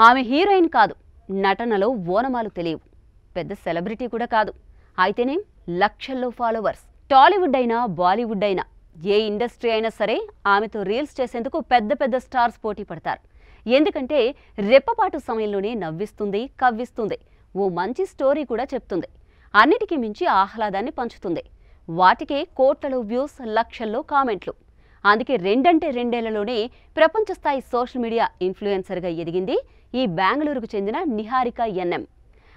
ఆమె హీరోయిన్ కాదు, నటనలో ఓనమాలు తెలియవు, పెద్ద సెలబ్రిటీ కూడా కాదు. అయితేనే లక్షల్లో ఫాలోవర్స్. టాలీవుడ్ అయినా బాలీవుడ్ అయినా ఏ ఇండస్ట్రీ అయినా సరే ఆమెతో రీల్స్ చేసేందుకు పెద్ద పెద్ద స్టార్స్ పోటీ పడతారు. ఎందుకంటే రెప్పపాటు సమయంలోనే నవ్విస్తుంది, కవ్విస్తుంది, ఓ మంచి స్టోరీ కూడా చెప్తుంది. అన్నిటికీ మించి ఆహ్లాదాన్ని పంచుతుంది. వాటికే కోట్లలో వ్యూస్, లక్షల్లో కామెంట్లు. అందుకే రెండంటే రెండేళ్లలోనే ప్రపంచ స్థాయి సోషల్ మీడియా ఇన్ఫ్లుయెన్సర్గా ఎదిగింది ఈ బెంగళూరుకు చెందిన నిహారిక ఎన్ఎం.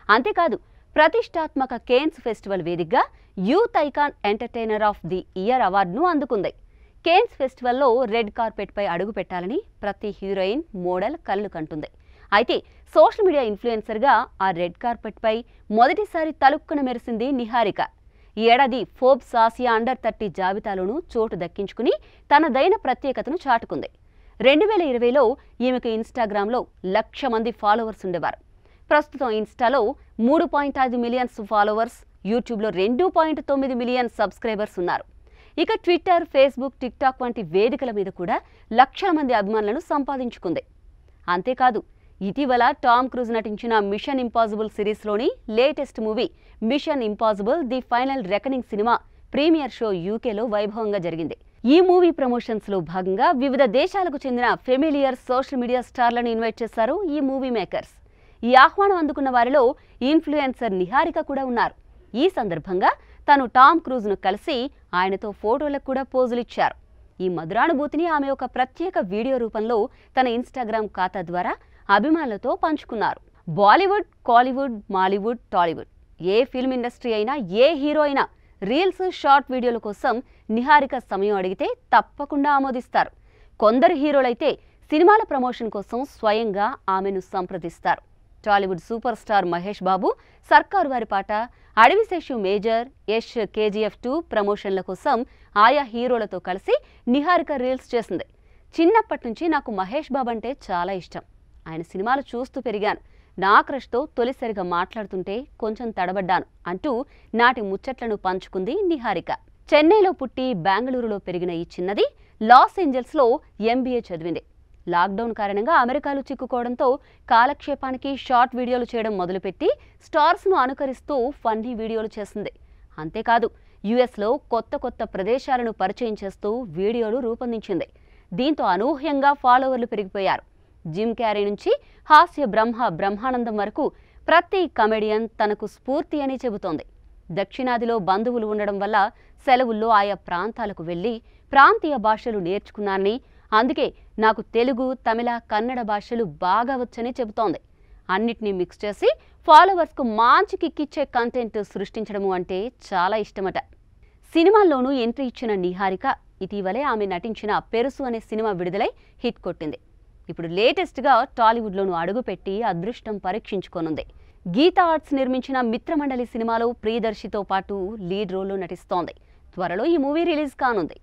అంతేకాదు, ప్రతిష్టాత్మక కేన్స్ ఫెస్టివల్ వేదికగా youth icon entertainer of the year అవార్డును అందుకుంది. కేన్స్ ఫెస్టివల్లో రెడ్ కార్పెట్ పై అడుగు పెట్టాలని ప్రతి హీరోయిన్, మోడల్ కళ్ళు కంటుంది. అయితే సోషల్ మీడియా ఇన్ఫ్లుయెన్సర్గా ఆ రెడ్ కార్పెట్ పై మొదటిసారి తలుక్కున మెరిసింది నిహారిక. ఈ ఏడాది ఫోర్బ్స్ ఆసియా అండర్ 30 జాబితాలోనూ చోటు దక్కించుకుని తనదైన ప్రత్యేకతను చాటుకుంది. 2020లో ఈమెకు ఇన్స్టాగ్రామ్లో 1,00,000 మంది ఫాలోవర్స్ ఉండేవారు. ప్రస్తుతం ఇన్స్టాలో 3.5 మిలియన్ ఫాలోవర్స్, యూట్యూబ్లో 2.9 మిలియన్ సబ్స్క్రైబర్స్ ఉన్నారు. ఇక ట్విట్టర్, ఫేస్బుక్, టిక్టాక్ వంటి వేదికల మీద కూడా లక్షల మంది అభిమానులను సంపాదించుకుంది. అంతేకాదు, ఇటీవల టామ్ క్రూజ్ నటించిన మిషన్ ఇంపాసిబుల్ సిరీస్లోని latest movie Mission Impossible the Final Reckoning సినిమా ప్రీమియర్ షో యూకేలో వైభవంగా జరిగింది. ఈ మూవీ ప్రమోషన్స్లో భాగంగా వివిధ దేశాలకు చెందిన ఫెమిలియర్ సోషల్ మీడియా స్టార్లను ఇన్వైట్ చేశారు ఈ మూవీ మేకర్స్. ఈ ఆహ్వానం అందుకున్న వారిలో ఇన్ఫ్లుయెన్సర్ నిహారిక కూడా ఉన్నారు. ఈ సందర్భంగా తాను టామ్ క్రూజ్ను కలిసి ఆయనతో ఫోటోలకు కూడా పోజులిచ్చారు. ఈ మధురానుభూతిని ఆమె ఒక ప్రత్యేక వీడియో రూపంలో తన ఇన్స్టాగ్రామ్ ఖాతా ద్వారా అభిమానులతో పంచుకున్నారు. Bollywood, Kollywood, Mollywood, Tollywood a film industry అయినా, ఏ హీరో అయినా రీల్స్, షార్ట్ వీడియోల కోసం నిహారిక సమయం అడిగితే తప్పకుండా ఆమోదిస్తారు. కొందరు హీరోలైతే సినిమాల ప్రమోషన్ కోసం స్వయంగా ఆమెను సంప్రదిస్తారు. టాలీవుడ్ సూపర్ స్టార్ మహేష్ బాబు, సర్కారు వారి పాట, అడవిశేషు మేజర్, యష్ KGF 2 ప్రమోషన్ల కోసం ఆయా హీరోలతో కలిసి నిహారిక రీల్స్ చేసింది. చిన్నప్పటి నుంచి నాకు మహేష్ బాబు అంటే చాలా ఇష్టం. ఆయన సినిమాలు చూస్తూ పెరిగాను. నా క్రష్తో తొలిసారిగా మాట్లాడుతుంటే కొంచెం తడబడ్డాను అంటూ నాటి ముచ్చట్లను పంచుకుంది నిహారిక. చెన్నైలో పుట్టి బెంగళూరులో పెరిగిన ఈ చిన్నది లాస్ ఏంజల్స్లో MBA చదివింది. లాక్డౌన్ కారణంగా అమెరికాలో చిక్కుకోవడంతో కాలక్షేపానికి షార్ట్ వీడియోలు చేయడం మొదలుపెట్టి స్టార్స్ను అనుకరిస్తూ ఫన్నీ వీడియోలు చేసింది. అంతేకాదు, యుఎస్లో కొత్త కొత్త ప్రదేశాలను పరిచయం చేస్తూ వీడియోలు రూపొందించింది. దీంతో అనూహ్యంగా ఫాలోవర్లు పెరిగిపోయారు. జిమ్ క్యారీ నుంచి హాస్య బ్రహ్మానందం వరకు ప్రతి కమెడియన్ తనకు స్ఫూర్తి అని చెబుతోంది. దక్షిణాదిలో బంధువులు ఉండడం వల్ల సెలవుల్లో ఆయా ప్రాంతాలకు వెళ్లి ప్రాంతీయ భాషలు నేర్చుకున్నానని, అందుకే నాకు తెలుగు, తమిళ, కన్నడ భాషలు బాగా వచ్చని చెబుతోంది. అన్నిటినీ మిక్స్ చేసి ఫాలోవర్స్కు మంచి కిక్కిచ్చే కంటెంట్ సృష్టించడము అంటే చాలా ఇష్టమట. సినిమాల్లోనూ ఎంట్రీ ఇచ్చిన నిహారిక ఇటీవలే ఆమె నటించిన పెరుసు అనే సినిమా విడుదలై హిట్ కొట్టింది. ఇప్పుడు లేటెస్ట్గా టాలీవుడ్లోనూ అడుగుపెట్టి అదృష్టం పరీక్షించుకోనుంది. గీతా ఆర్ట్స్ నిర్మించిన మిత్రమండలి సినిమాలో ప్రియదర్శితో పాటు లీడ్ రోల్లో నటిస్తోంది. త్వరలో ఈ మూవీ రిలీజ్ కానుంది.